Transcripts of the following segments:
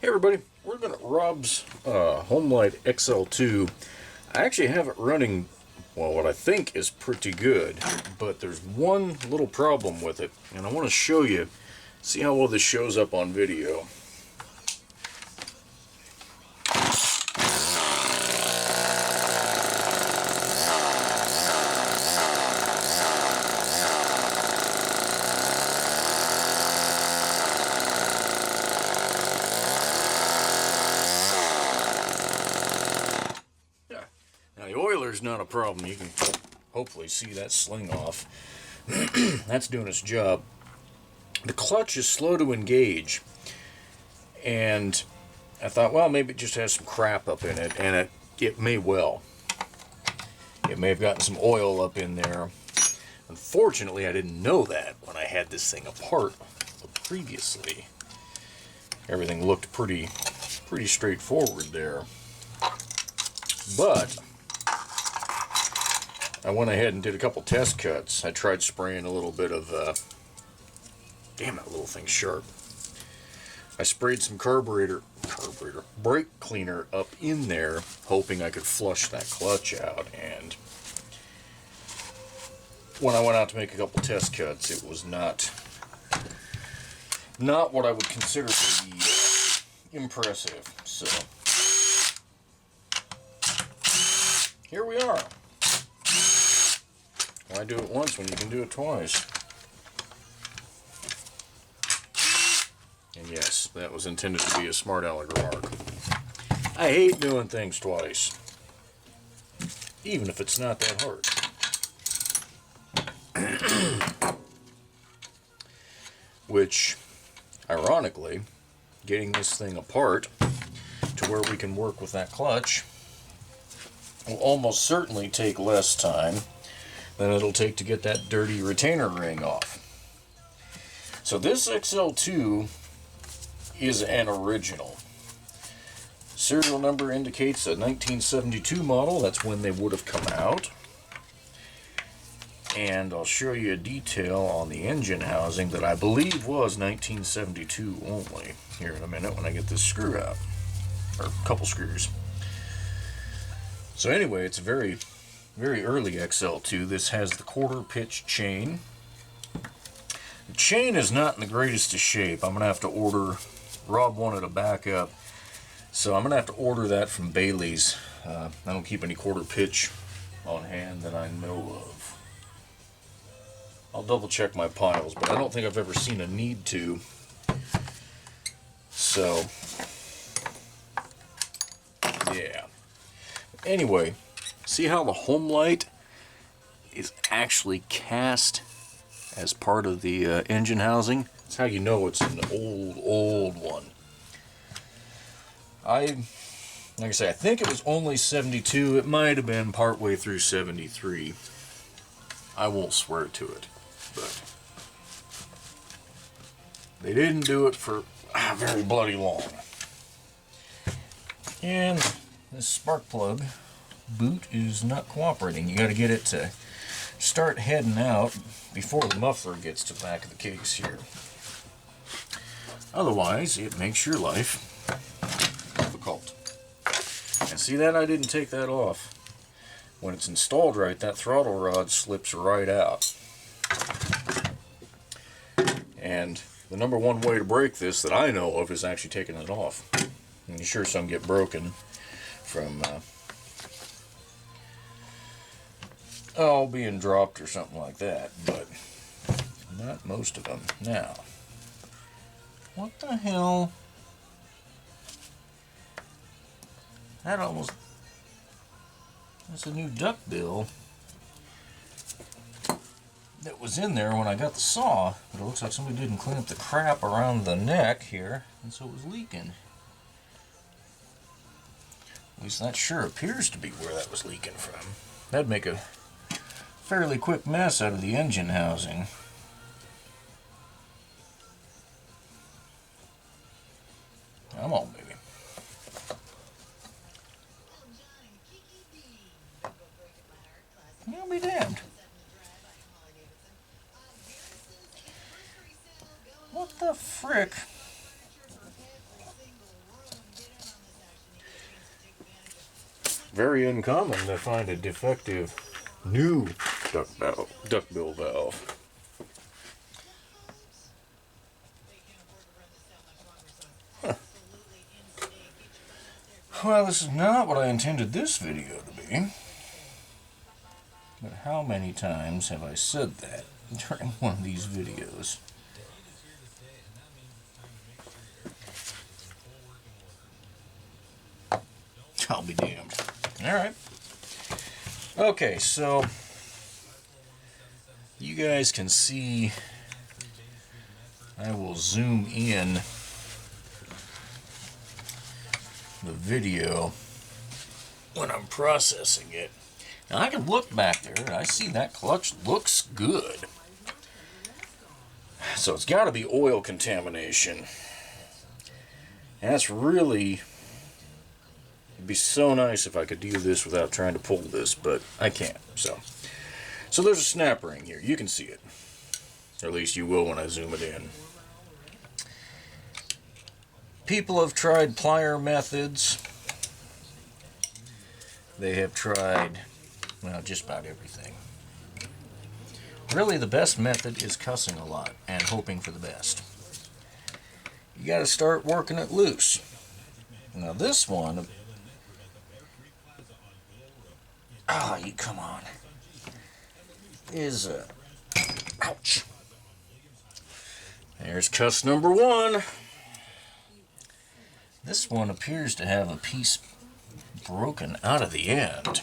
Hey everybody, we're going to Rob's Homelite XL-2. I actually have it running, well, what I think is pretty good, but there's one little problem with it, and I want to show you, see how well this shows up on video. Now the oiler's not a problem. You can hopefully see that sling off. That's doing its job. The clutch is slow to engage, and I thought, well, maybe it just has some crap up in it, and it may well. It may have gotten some oil up in there. Unfortunately, I didn't know that when I had this thing apart previously. Everything looked pretty straightforward there. But I went ahead and did a couple test cuts. I tried spraying a little bit of, damn, that little thing's sharp. I sprayed some carburetor, brake cleaner up in there, hoping I could flush that clutch out. And when I went out to make a couple test cuts, it was not what I would consider to be impressive. So here we are. Why do it once when you can do it twice? And yes, that was intended to be a smart aleck remark. I hate doing things twice, even if it's not that hard. Which, ironically, getting this thing apart to where we can work with that clutch will almost certainly take less time than it'll take to get that dirty retainer ring off. So this XL-2 is an original. Serial number indicates a 1972 model. That's when they would have come out. And I'll show you a detail on the engine housing that I believe was 1972 only here in a minute when I get this screw out, or a couple screws. So anyway, it's a very early XL-2. This has the quarter pitch chain. The chain is not in the greatest of shape. I'm going to have to order, Rob wanted a backup, so I'm going to have to order that from Bailey's. I don't keep any quarter pitch on hand that I know of. I'll double check my piles, but I don't think I've ever seen a need to. So, yeah. Anyway, see how the Homelite is actually cast as part of the engine housing? That's how you know it's an old one. Like I say, I think it was only 72. It might have been partway through 73. I won't swear to it, but they didn't do it for very bloody long. And this spark plug boot is not cooperating. You got to get it to start heading out before the muffler gets to the back of the case here. Otherwise, it makes your life difficult. And see that? I didn't take that off. When it's installed right, that throttle rod slips right out. And the number one way to break this that I know of is actually taking it off. And sure, some get broken from being dropped or something like that, but not most of them. Now, what the hell? That's a new duckbill that was in there when I got the saw, but it looks like somebody didn't clean up the crap around the neck here, and so it was leaking. At least that sure appears to be where that was leaking from. That'd make a fairly quick mess out of the engine housing. Come on, baby. You'll be damned. What the frick? very uncommon to find a defective new duckbill valve. Huh. Well, this is not what I intended this video to be. But how many times have I said that during one of these videos? I'll be damned. Alright. Okay, so you guys can see, I will zoom in the video when I'm processing it. Now I can look back there and I see that clutch looks good. So it's got to be oil contamination. And that's really, it'd be so nice if I could do this without trying to pull this, but I can't. So there's a snap ring here. You can see it. Or at least you will when I zoom it in. People have tried plier methods. They have tried, well, just about everything. Really, the best method is cussing a lot and hoping for the best. You got to start working it loose. Now this one, you come on, is ouch. There's cuss number one. This one appears to have a piece broken out of the end.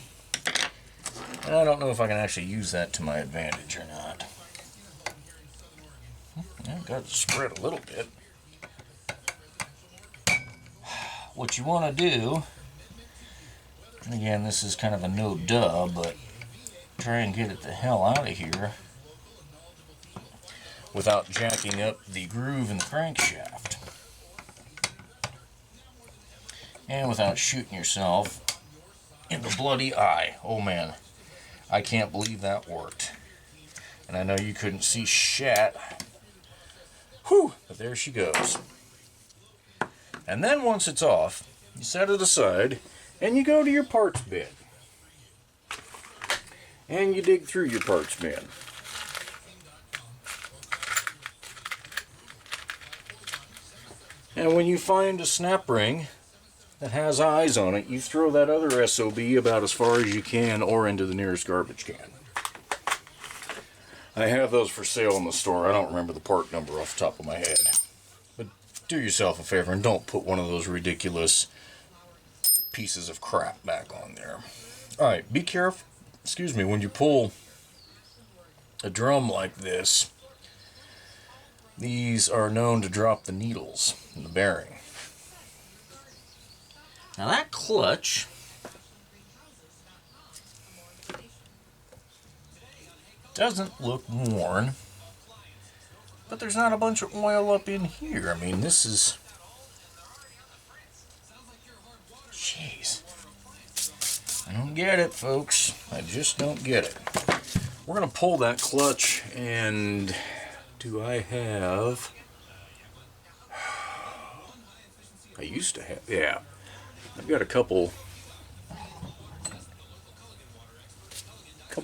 And I don't know if I can actually use that to my advantage or not. I've got to spread a little bit. What you want to do, and again, this is kind of a no-duh, but try and get it the hell out of here without jacking up the groove in the crankshaft. And without shooting yourself in the bloody eye. Oh man, I can't believe that worked. And I know you couldn't see shat. Whew, but there she goes. And then once it's off, you set it aside and you go to your parts bin. And you dig through your parts bin. And when you find a snap ring that has eyes on it, you throw that other SOB about as far as you can or into the nearest garbage can. I have those for sale in the store. I don't remember the part number off the top of my head. But do yourself a favor and don't put one of those ridiculous pieces of crap back on there. Alright, be careful, when you pull a drum like this, these are known to drop the needles in the bearing. Now that clutch doesn't look worn, but there's not a bunch of oil up in here. I mean, this is... Jeez. I don't get it, folks. I just don't get it. We're going to pull that clutch, and do I have... I used to have... Yeah. I've got a couple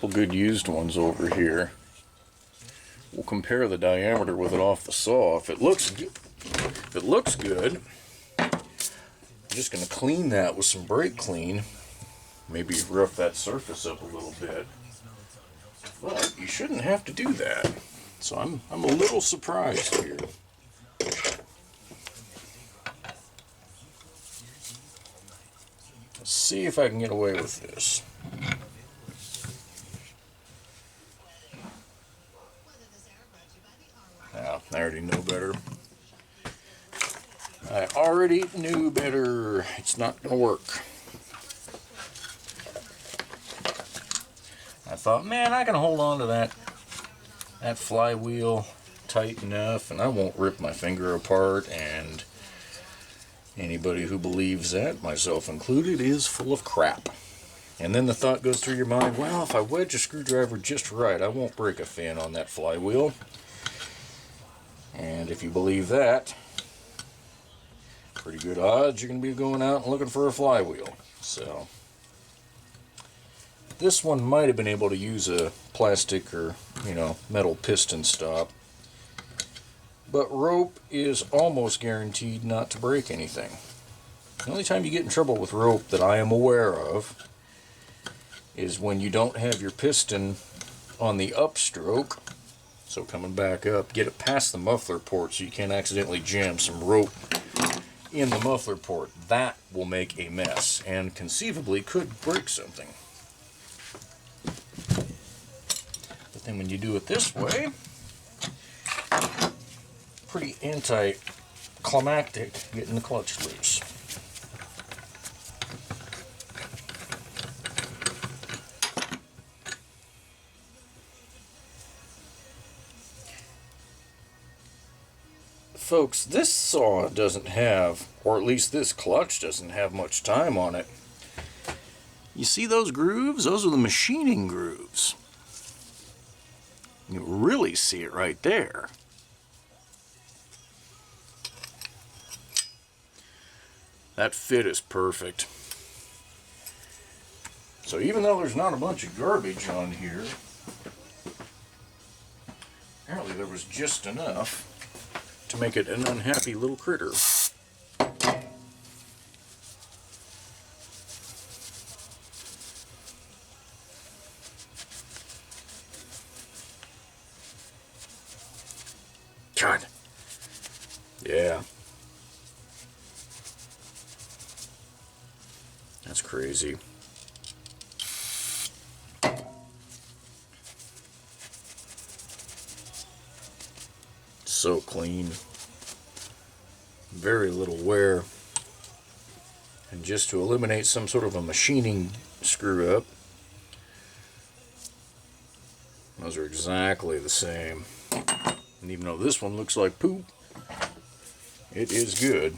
good used ones over here. We'll compare the diameter with it off the saw. If it looks good, I'm just going to clean that with some brake clean. Maybe rough that surface up a little bit. But you shouldn't have to do that. So I'm a little surprised here. Let's see if I can get away with this. Now, I already know better. I already knew better. It's not going to work. I thought, man, I can hold on to that flywheel tight enough and I won't rip my finger apart, and anybody who believes that, myself included, is full of crap. And then the thought goes through your mind, well, if I wedge a screwdriver just right, I won't break a fin on that flywheel. And if you believe that, pretty good odds you're going to be going out and looking for a flywheel. So, This one might have been able to use a plastic or, metal piston stop. But rope is almost guaranteed not to break anything. The only time you get in trouble with rope that I am aware of is when you don't have your piston on the upstroke. So coming back up, get it past the muffler port so you can't accidentally jam some rope in the muffler port. That will make a mess and conceivably could break something. But then when you do it this way, pretty anticlimactic getting the clutch loose. Folks, this saw doesn't have, or at least this clutch doesn't have much time on it. You see those grooves? Those are the machining grooves. You really see it right there. That fit is perfect. So even though there's not a bunch of garbage on here, apparently there was just enough to make it an unhappy little critter. God. Yeah. That's crazy. So clean. Very little wear. And just to eliminate some sort of a machining screw up, those are exactly the same. And even though this one looks like poop, it is good.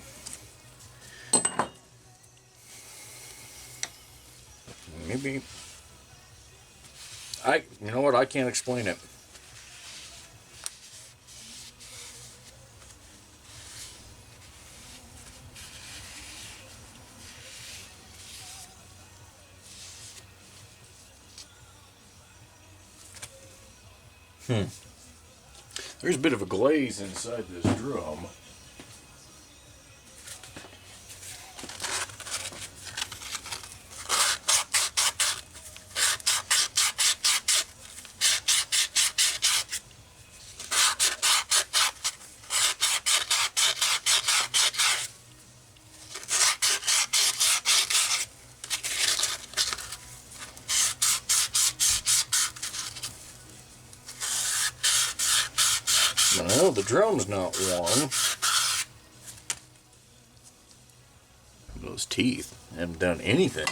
Maybe you know what, I can't explain it. There's a bit of a glaze inside this drum. No, the drum's not warm. Those teeth haven't done anything.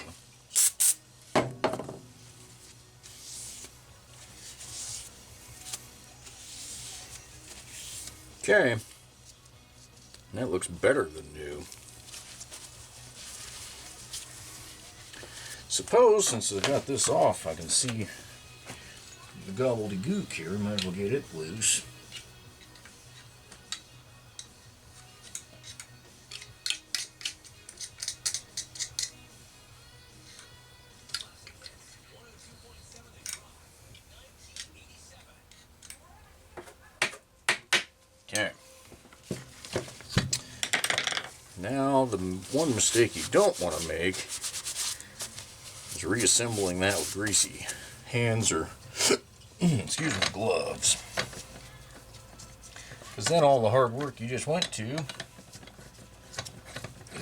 Okay. That looks better than new. Suppose, since I got this off, I can see the gobbledygook here. Might as well get it loose. Okay. Now, the one mistake you don't want to make is reassembling that with greasy hands or, excuse me, gloves. Because then all the hard work you just went to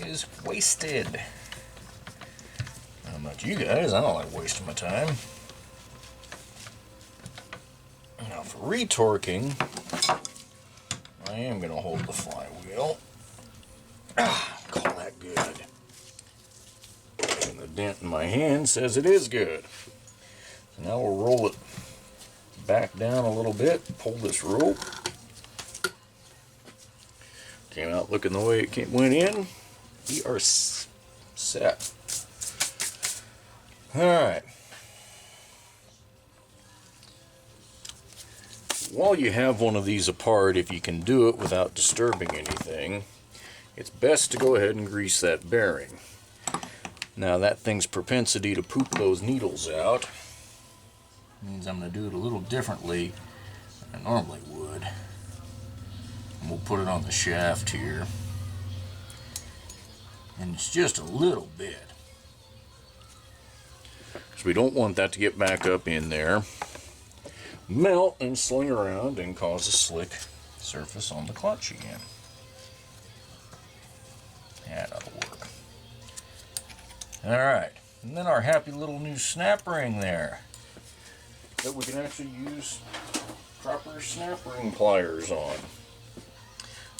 is wasted. How about you guys? I don't like wasting my time. Now, for retorquing, I am going to hold the flywheel. Call that good. And the dent in my hand says it is good. So now we'll roll it back down a little bit, pull this rope. Came out looking the way it went in. We are set. Alright. While you have one of these apart, if you can do it without disturbing anything, it's best to go ahead and grease that bearing. Now that thing's propensity to poop those needles out Means I'm going to do it a little differently than I normally would. And we'll put it on the shaft here. And it's just a little bit. So we don't want that to get back up in there, melt and sling around and cause a slick surface on the clutch again. That'll work. Alright, and then our happy little new snap ring there that we can actually use proper snap ring pliers on.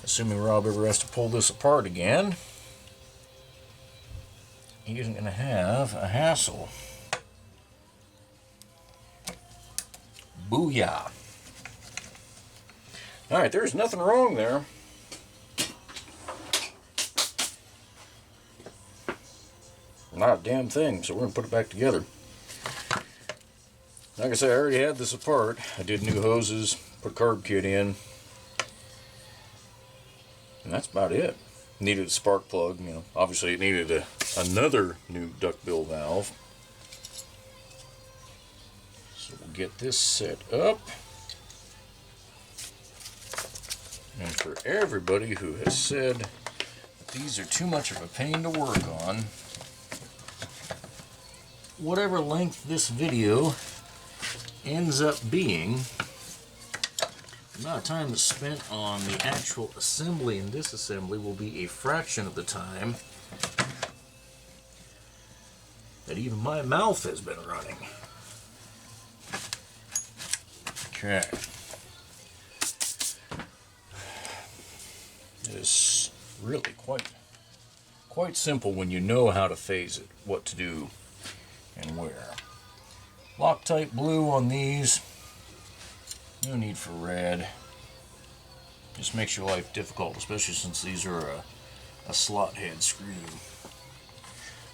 Assuming Rob ever has to pull this apart again, he isn't going to have a hassle. Booyah! Alright, there's nothing wrong there. Not a damn thing, so we're going to put it back together. Like I said, I already had this apart. I did new hoses, put a carb kit in, and that's about it. Needed a spark plug, you know. Obviously it needed another new duckbill valve. So we'll get this set up. And for everybody who has said that these are too much of a pain to work on, whatever length this video ends up being, the amount of time that's spent on the actual assembly and disassembly will be a fraction of the time that even my mouth has been running. Okay. It is really quite simple when you know how to phase it, what to do and where. Loctite blue on these. No need for red. Just makes your life difficult, especially since these are a slot head screw.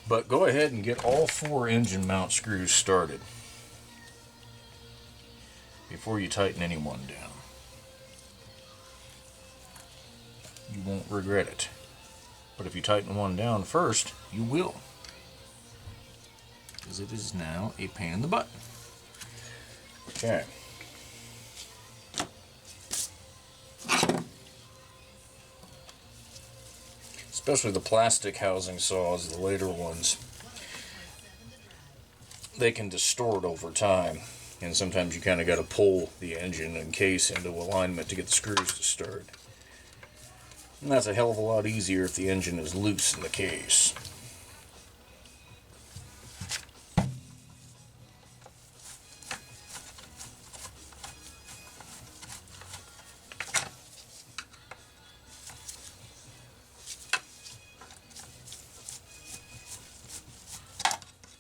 But go ahead and get all 4 engine mount screws started before you tighten any one down. You won't regret it. But if you tighten one down first, you will. Because it is now a pain in the butt. Okay. Especially the plastic housing saws, the later ones, they can distort over time. And sometimes you kind of got to pull the engine and case into alignment to get the screws to start. And that's a hell of a lot easier if the engine is loose in the case.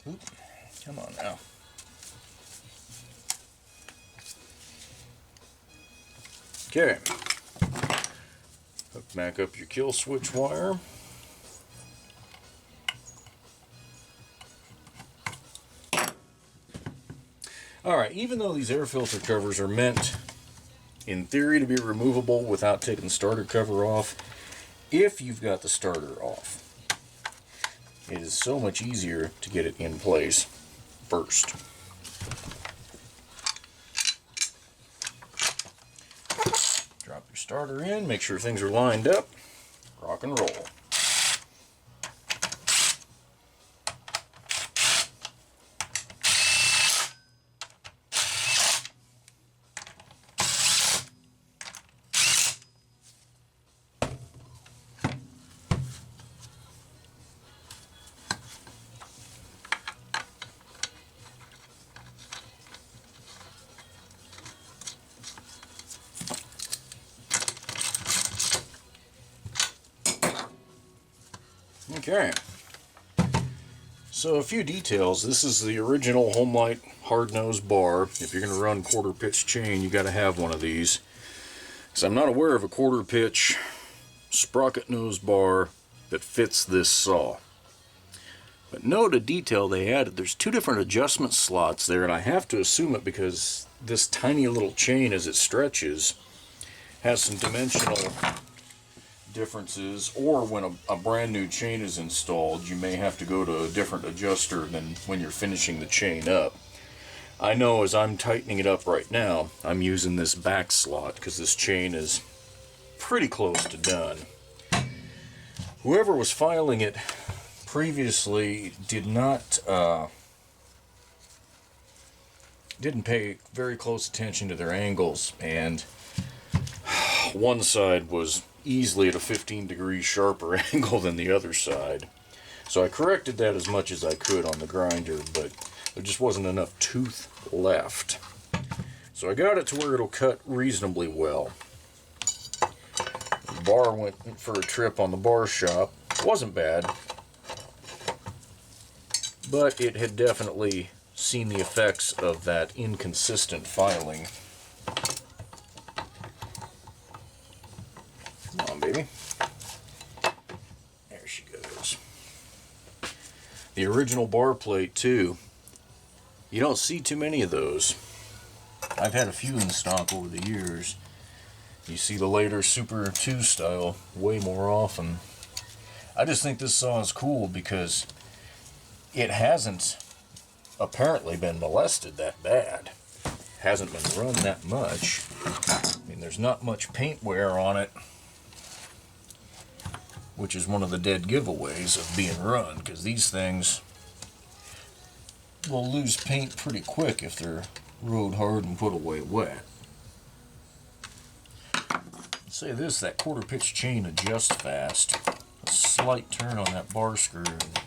Oop, come on now. Okay. Hook back up your kill switch wire. Alright, even though these air filter covers are meant, in theory, to be removable without taking the starter cover off, if you've got the starter off, it is so much easier to get it in place first. Drop your starter in, make sure things are lined up, rock and roll. Okay, so a few details. This is the original Homelite hard nose bar. If you're going to run quarter pitch chain, you got to have one of these. Because I'm not aware of a quarter pitch sprocket nose bar that fits this saw. But note a detail they added. There's 2 different adjustment slots there, and I have to assume it because this tiny little chain, as it stretches, has some dimensional differences, or when a brand new chain is installed, you may have to go to a different adjuster than when you're finishing the chain up. I know as I'm tightening it up right now, I'm using this back slot because this chain is pretty close to done. Whoever was filing it previously didn't pay very close attention to their angles, and one side was easily at a 15 degrees sharper angle than the other side. So I corrected that as much as I could on the grinder, but there just wasn't enough tooth left. So I got it to where it'll cut reasonably well. The bar went for a trip on the bar shop. It wasn't bad, but it had definitely seen the effects of that inconsistent filing. Come on, baby. There she goes. The original bar plate, too. You don't see too many of those. I've had a few in stock over the years. You see the later Super 2 style way more often. I just think this saw is cool because it hasn't apparently been molested that bad. Hasn't been run that much. I mean, there's not much paint wear on it, which is one of the dead giveaways of being run, because these things will lose paint pretty quick if they're rode hard and put away wet. Let's say this, that quarter pitch chain adjusts fast. A slight turn on that bar screw and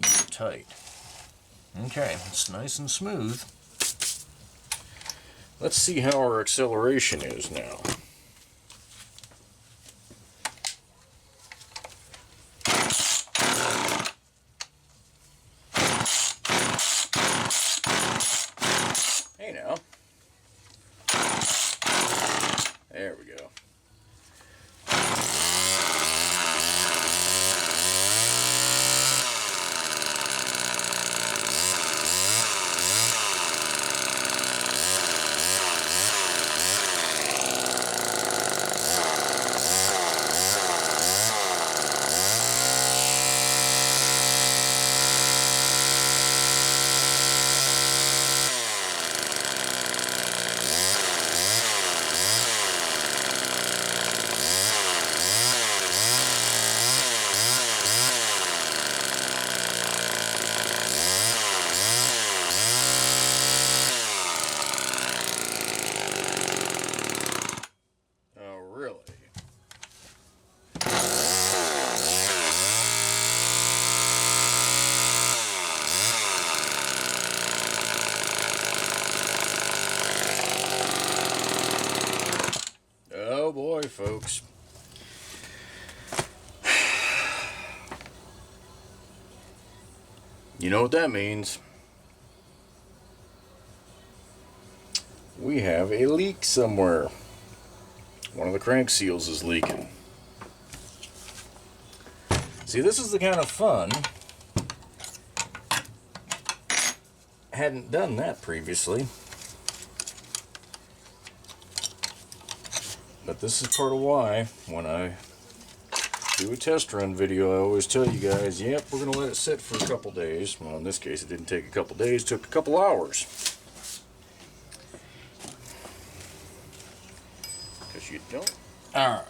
you're tight. Okay, it's nice and smooth. Let's see how our acceleration is now. Hey now. There we go. Oh boy, folks. You know what that means. We have a leak somewhere. One of the crank seals is leaking. See, this is the kind of fun. Hadn't done that previously. But this is part of why, when I do a test run video, I always tell you guys, yep, we're going to let it sit for a couple days. Well, in this case, it didn't take a couple days, it took a couple hours. Because you don't. Alright.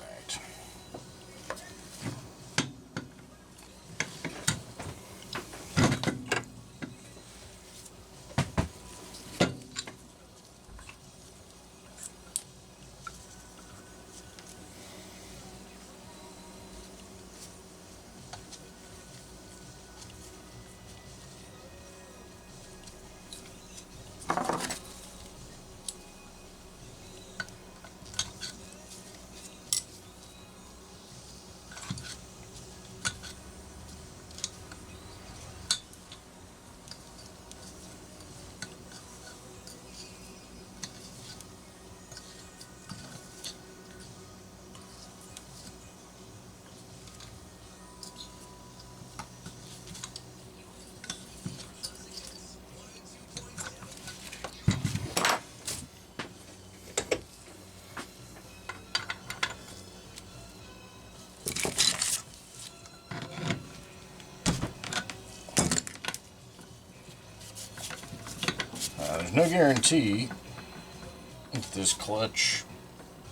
no guarantee if this clutch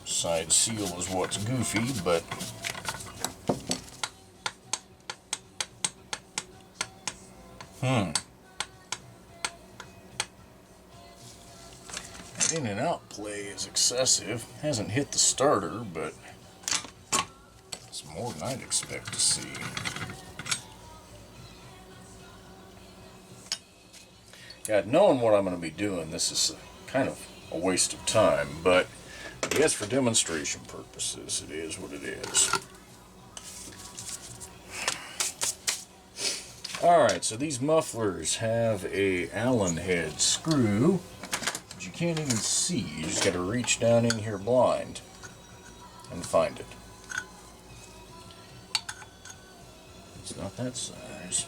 side seal is what's goofy, but in and out play is excessive. Hasn't hit the starter, but it's more than I'd expect to see. Yeah, knowing what I'm going to be doing, this is kind of a waste of time, but I guess for demonstration purposes, it is what it is. Alright, so these mufflers have a Allen head screw, but you can't even see. You just got to reach down in here blind and find it. It's not that size.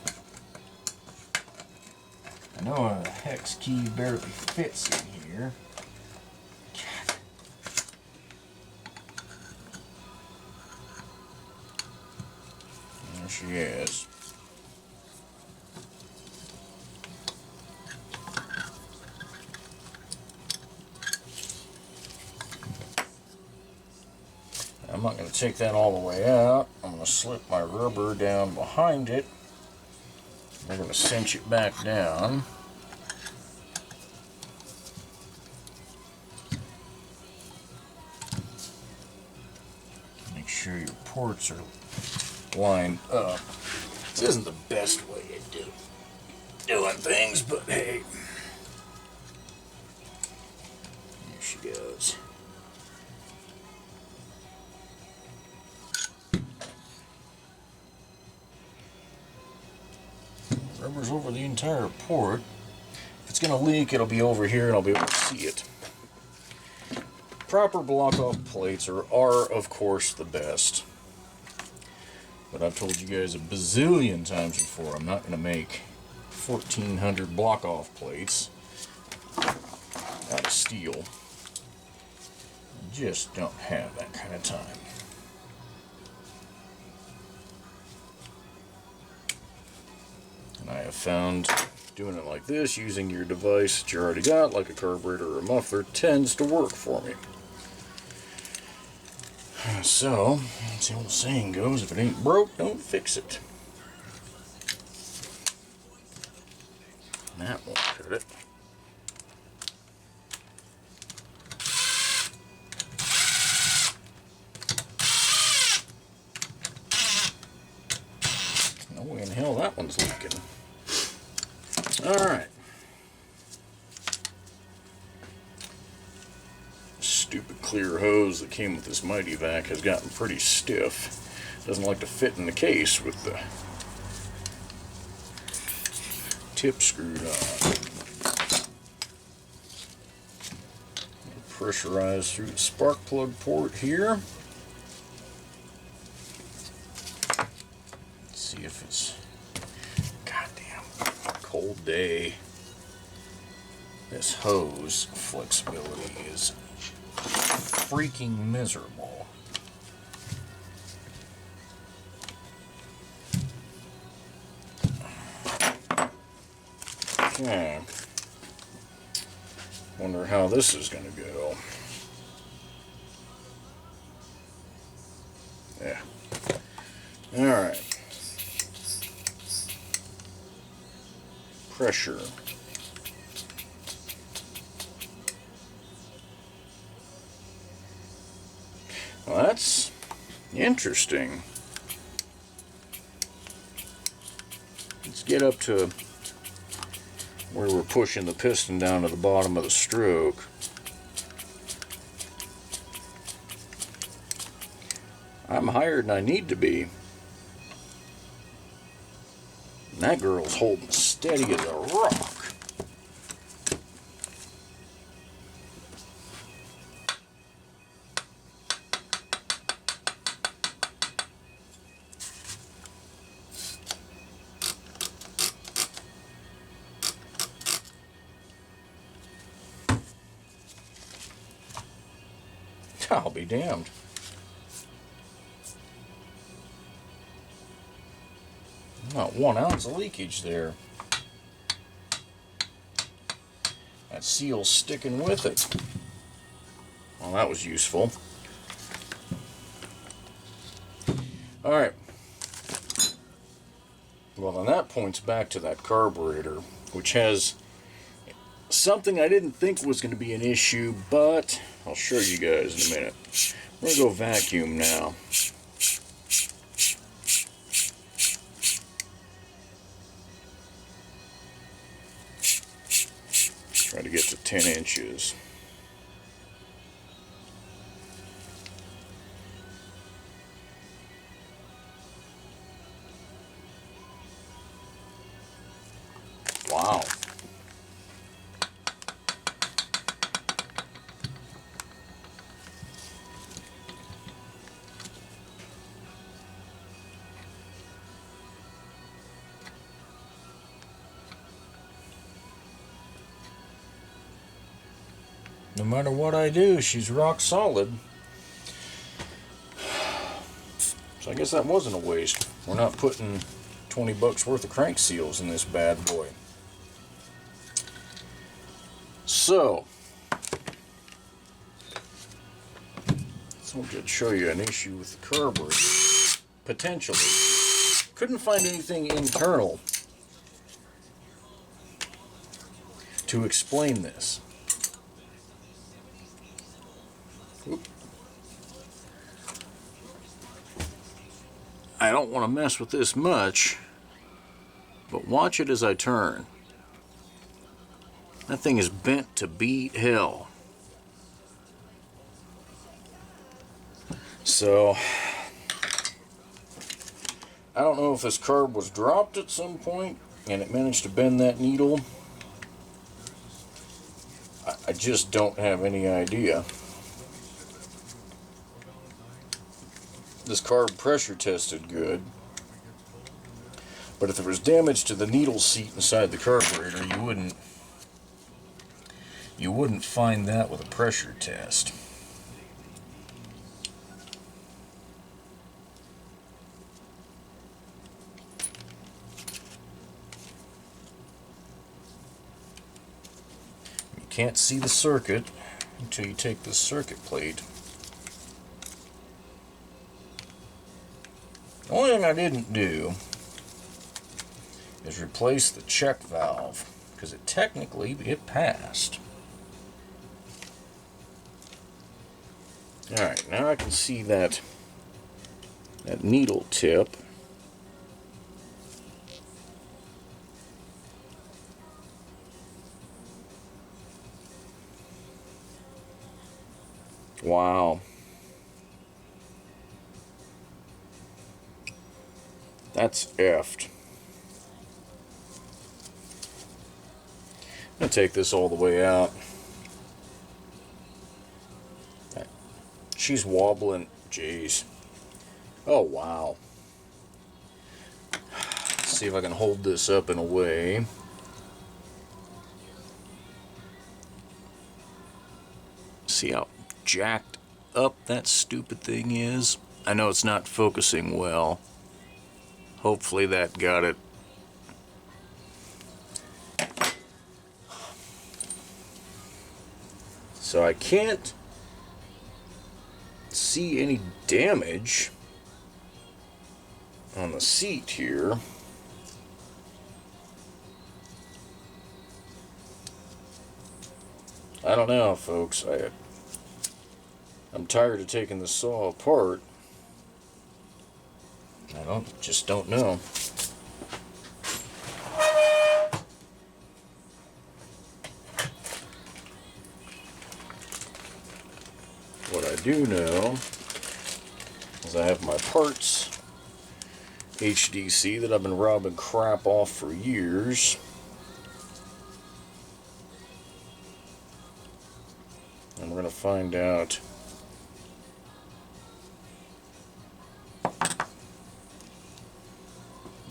I know a hex key barely fits in here. There she is. I'm not going to take that all the way out. I'm going to slip my rubber down behind it. We're going to cinch it back down. Make sure your ports are lined up. This isn't the best way of doing things, but hey. There she goes. Rubber's over the entire port. If it's going to leak, it'll be over here and I'll be able to see it. Proper block-off plates are of course, the best. But I've told you guys a bazillion times before, I'm not going to make 1,400 block-off plates out of steel. I just don't have that kind of time. And I have found doing it like this, using your device that you already got, like a carburetor or a muffler, tends to work for me. So, as the old saying goes, if it ain't broke, don't fix it. That won't cut it. No way in hell that one's leaking. Alright. Stupid clear hose that came with this Mighty Vac has gotten pretty stiff. Doesn't like to fit in the case with the tip screwed on. Pressurize through the spark plug port here. Let's see if it's goddamn cold day. This hose flexibility is freaking miserable. Okay. Wonder how this is going to go. Yeah. Alright. Pressure. Well, that's interesting. Let's get up to where we're pushing the piston down to the bottom of the stroke. I'm higher than I need to be. And that girl's holding steady as a rock. I'll be damned. Not 1 ounce of leakage there. That seal's sticking with it. Well, that was useful. Alright. Well, then that points back to that carburetor, which has something I didn't think was going to be an issue, but I'll show you guys in a minute. We're going to go vacuum now. Try to get to 10 inches. Wow. No matter what I do, she's rock solid. So I guess that wasn't a waste. We're not putting 20 bucks worth of crank seals in this bad boy. So I'll just show you an issue with the carburetor. Potentially. Couldn't find anything internal to explain this. Oop. I don't want to mess with this much, but watch it as I turn. That thing is bent to beat hell. So, I don't know if this carb was dropped at some point and it managed to bend that needle. I just don't have any idea. This carb pressure tested good, but if there was damage to the needle seat inside the carburetor, you wouldn't find that with a pressure test. You can't see the circuit until you take the circuit plate. The only thing I didn't do is replace the check valve, because it passed. Alright, now I can see that needle tip. Wow. That's effed. I'm going to take this all the way out. She's wobbling. Jeez. Oh, wow. Let's see if I can hold this up in a way. See how jacked up that stupid thing is? I know it's not focusing well. Hopefully that got it. So I can't see any damage on the seat here. I don't know, folks. I'm tired of taking the saw apart. I just don't know. What I do know is I have my parts HDC that I've been robbing crap off for years. And we're going to find out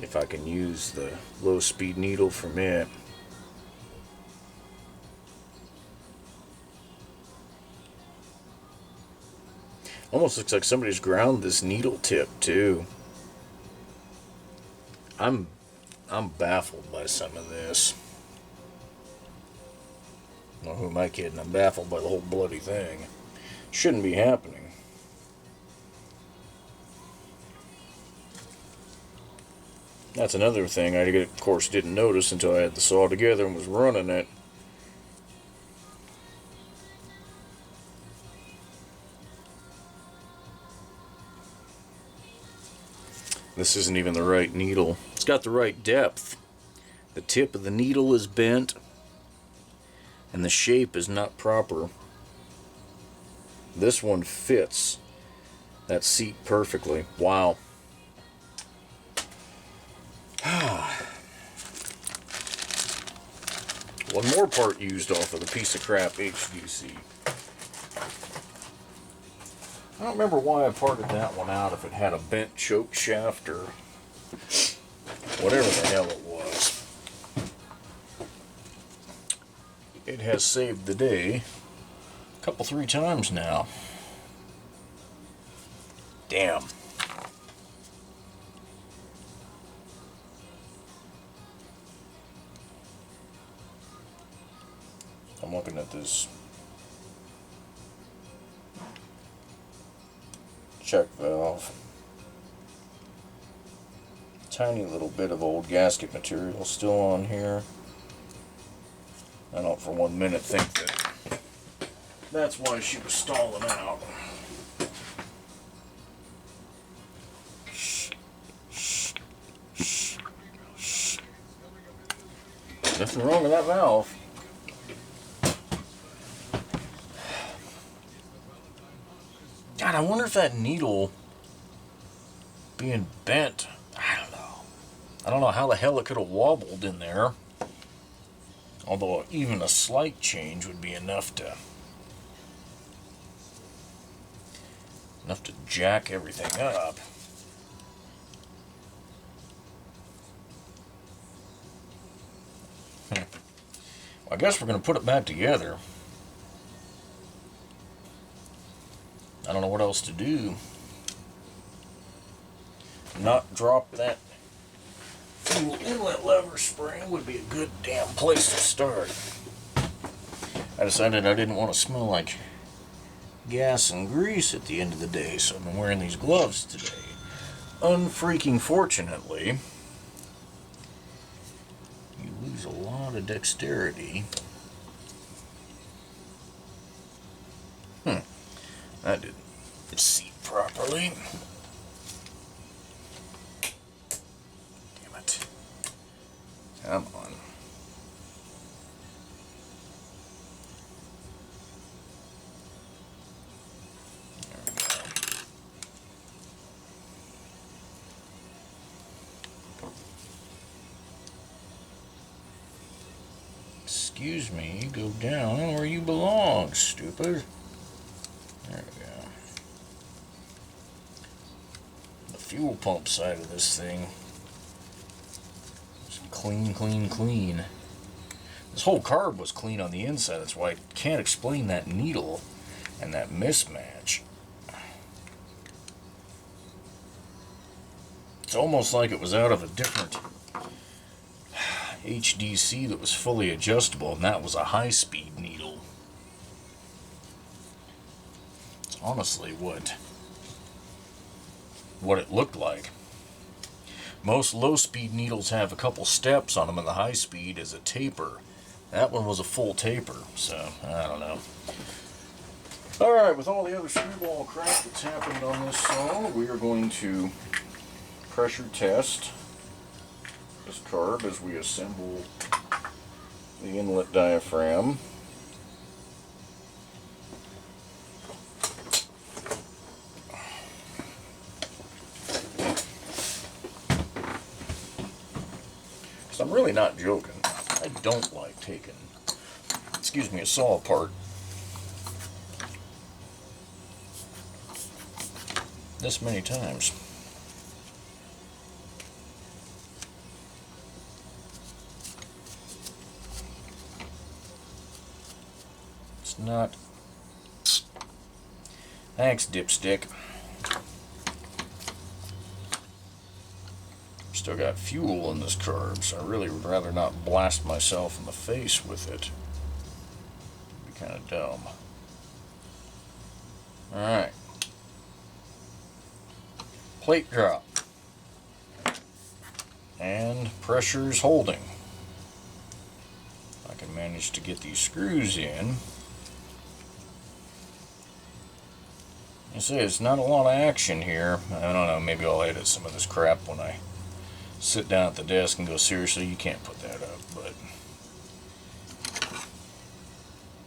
if I can use the low-speed needle from it. Almost looks like somebody's ground this needle tip too. I'm baffled by some of this. Well, who am I kidding? I'm baffled by the whole bloody thing. Shouldn't be happening. That's another thing I, of course, didn't notice until I had the saw together and was running it. This isn't even the right needle. It's got the right depth. The tip of the needle is bent, and the shape is not proper. This one fits that seat perfectly. Wow. One more part used off of the piece of crap HDC. I don't remember why I parted that one out, if it had a bent choke shaft or whatever the hell it was. It has saved the day a couple, 3 times now. Damn. I'm looking at this check valve. Tiny little bit of old gasket material still on here. I don't for 1 minute think that that's why she was stalling out. Nothing wrong with that valve. God, I wonder if that needle being bent, I don't know. I don't know how the hell it could have wobbled in there. Although even a slight change would be enough to jack everything up. Well, I guess we're going to put it back together. I don't know what else to do. Not drop that fuel inlet lever spring would be a good damn place to start. I decided I didn't want to smell like gas and grease at the end of the day, so I've been wearing these gloves today. Unfreaking fortunately, you lose a lot of dexterity. That didn't seat properly. Damn it. Come on. There we go. Excuse me, go down where you belong, stupid. There we go. The fuel pump side of this thing is clean, clean, clean. This whole carb was clean on the inside. That's why I can't explain that needle and that mismatch. It's almost like it was out of a different HDC that was fully adjustable, and that was a high-speed needle. Honestly, what it looked like. Most low-speed needles have a couple steps on them, and the high-speed is a taper. That one was a full taper, so I don't know. Alright, with all the other screwball crap that's happened on this saw, we are going to pressure test this carb as we assemble the inlet diaphragm. I'm really not joking. I don't like taking, a saw apart this many times. It's not. Thanks, dipstick. Still got fuel in this carb, so I really would rather not blast myself in the face with it. Kind of dumb. Alright. Plate drop. And pressure's holding. I can manage to get these screws in. You see, it's not a lot of action here. I don't know, maybe I'll edit some of this crap when I sit down at the desk and go, seriously, you can't put that up. But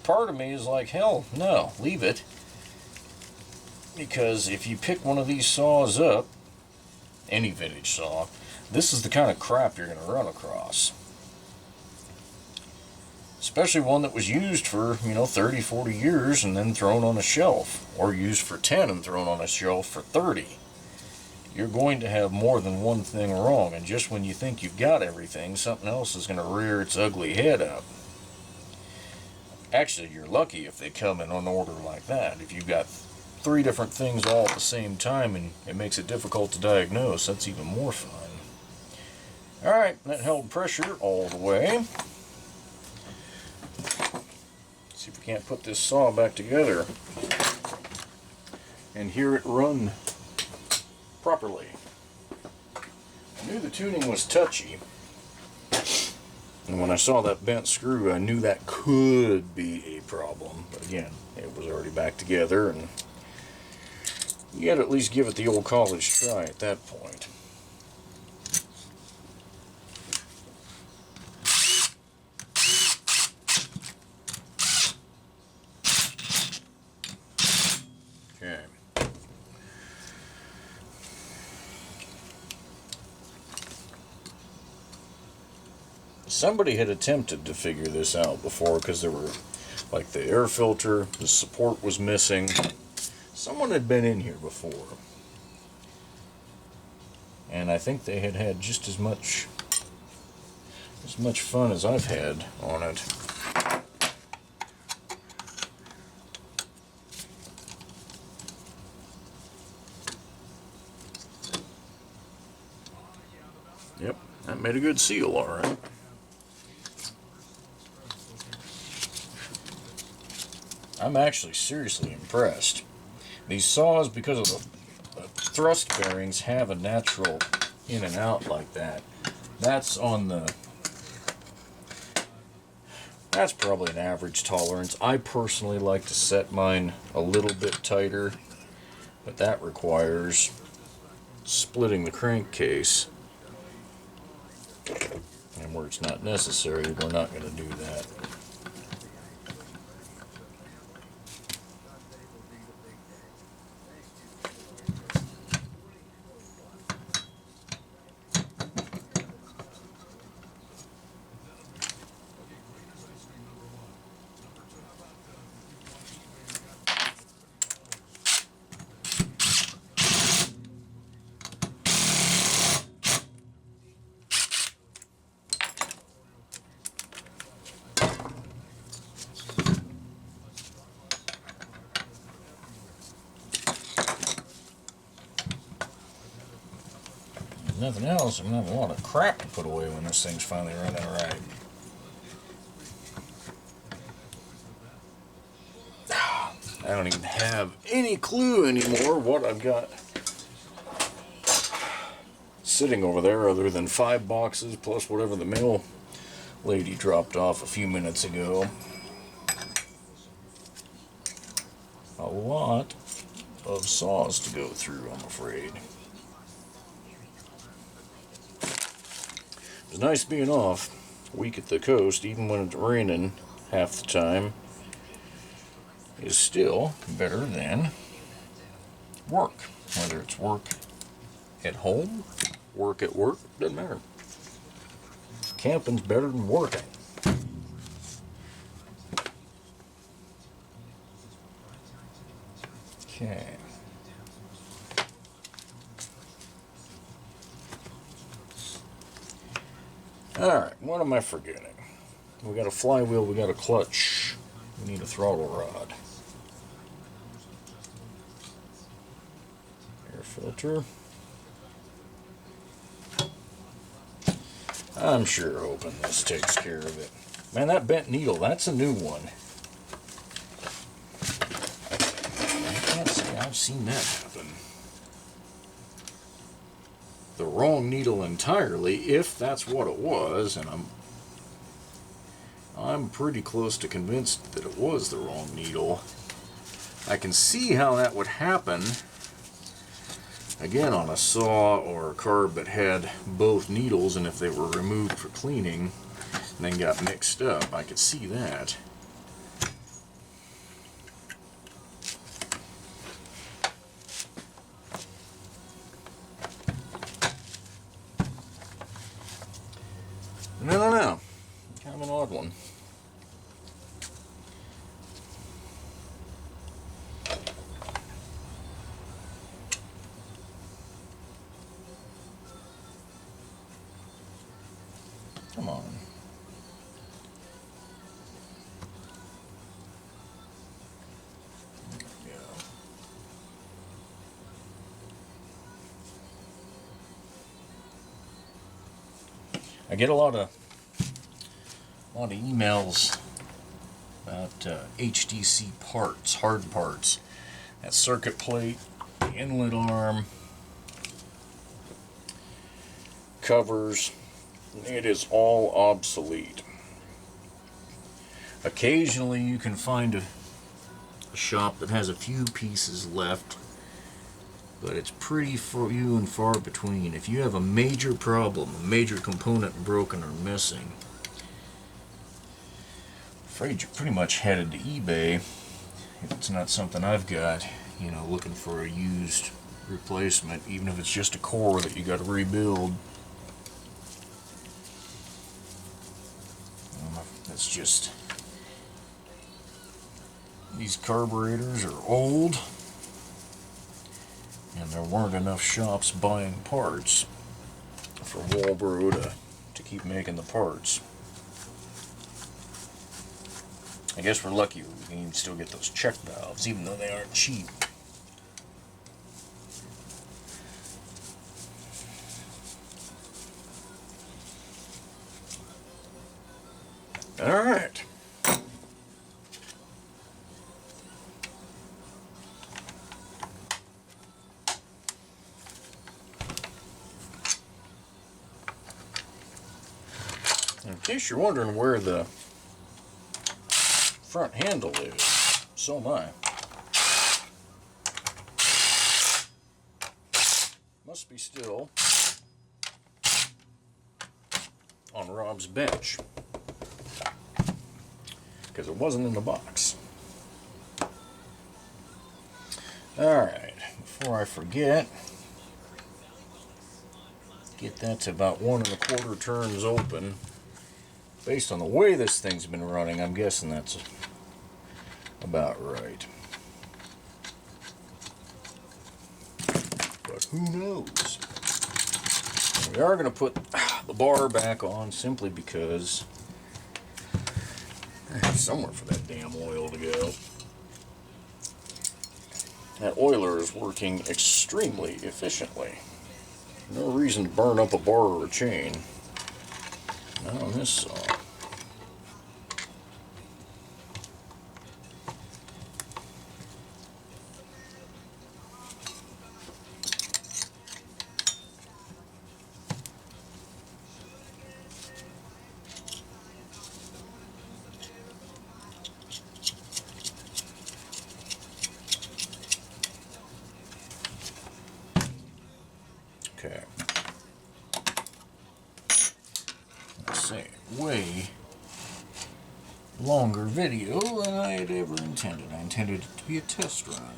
part of me is like, hell no, leave it. Because if you pick one of these saws up, any vintage saw, this is the kind of crap you're going to run across. Especially one that was used for, 30, 40 years and then thrown on a shelf. Or used for 10 and thrown on a shelf for 30. You're going to have more than one thing wrong. And just when you think you've got everything, something else is going to rear its ugly head up. Actually, you're lucky if they come in an order like that. If you've got 3 different things all at the same time and it makes it difficult to diagnose, that's even more fun. Alright, that held pressure all the way. See if we can't put this saw back together and hear it run properly. I knew the tuning was touchy, and when I saw that bent screw I knew that could be a problem, but again, it was already back together, and you gotta at least give it the old college try at that point. Okay. Somebody had attempted to figure this out before, because there were, like, the air filter, the support was missing. Someone had been in here before, and I think they had had just as much fun as I've had on it. Yep, that made a good seal, all right. I'm actually seriously impressed. These saws, because of the thrust bearings, have a natural in and out like that. That's probably an average tolerance. I personally like to set mine a little bit tighter, but that requires splitting the crankcase. And where it's not necessary, we're not going to do that. Nothing else, I'm gonna have a lot of crap to put away when this thing's finally running right. I don't even have any clue anymore what I've got sitting over there other than 5 boxes plus whatever the mail lady dropped off a few minutes ago. A lot of saws to go through, I'm afraid. It's nice being off, week at the coast, even when it's raining half the time, is still better than work. Whether it's work at home, work at work, doesn't matter. Camping's better than working. Okay. Alright, what am I forgetting? We got a flywheel, we got a clutch, we need a throttle rod. Air filter. I'm sure hoping this takes care of it. Man, that bent needle, that's a new one. seen that happen. The wrong needle entirely, if that's what it was, and I'm pretty close to convinced that it was the wrong needle. I can see how that would happen, again, on a saw or a carb that had both needles, and if they were removed for cleaning and then got mixed up, I could see that. I don't know. Kind of an odd one. Come on. Yeah. I get a lot of emails about HDC parts, hard parts. That circuit plate, the inlet arm, covers, it is all obsolete. Occasionally you can find a shop that has a few pieces left, but it's pretty few and far between. If you have a major problem, a major component broken or missing, I'm afraid you're pretty much headed to eBay. If it's not something I've got, you know, looking for a used replacement, even if it's just a core that you got to rebuild. That's just, these carburetors are old, and there weren't enough shops buying parts for Walbro to keep making the parts. I guess we're lucky we can still get those check valves, even though they aren't cheap. All right. In case you're wondering where the front handle is, so am I. Must be still on Rob's bench, because it wasn't in the box. Alright, before I forget, get that to about 1 1/4 turns open. Based on the way this thing's been running, I'm guessing that's about right. But who knows? We are going to put the bar back on simply because I have somewhere for that damn oil to go. That oiler is working extremely efficiently. No reason to burn up a bar or a chain. Not on this saw. Okay. Let's say way longer video than I had ever intended. I intended it to be a test run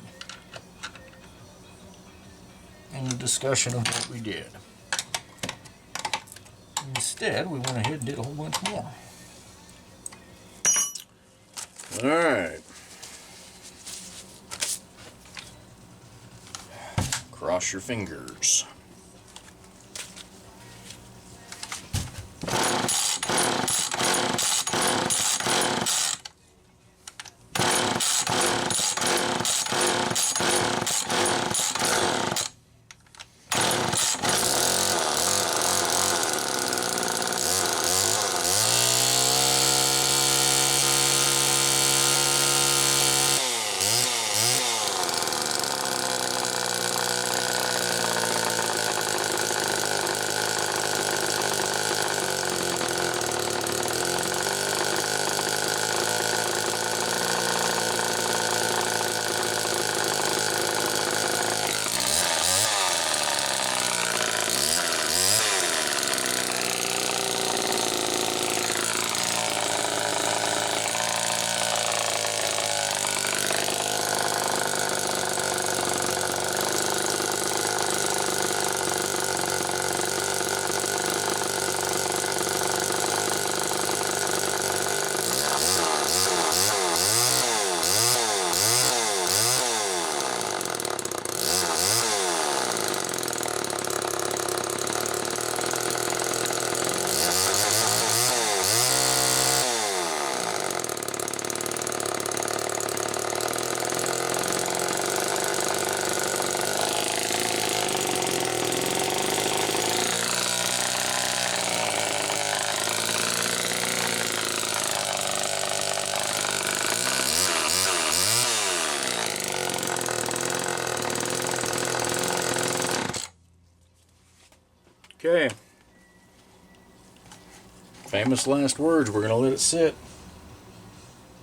and a discussion of what we did. Instead, we went ahead and did a whole bunch more. Alright. Cross your fingers. Okay. Famous last words. We're going to let it sit.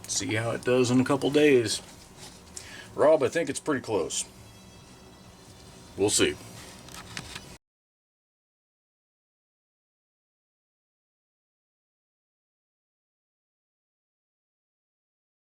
See how it does in a couple days. Rob, I think it's pretty close. We'll see.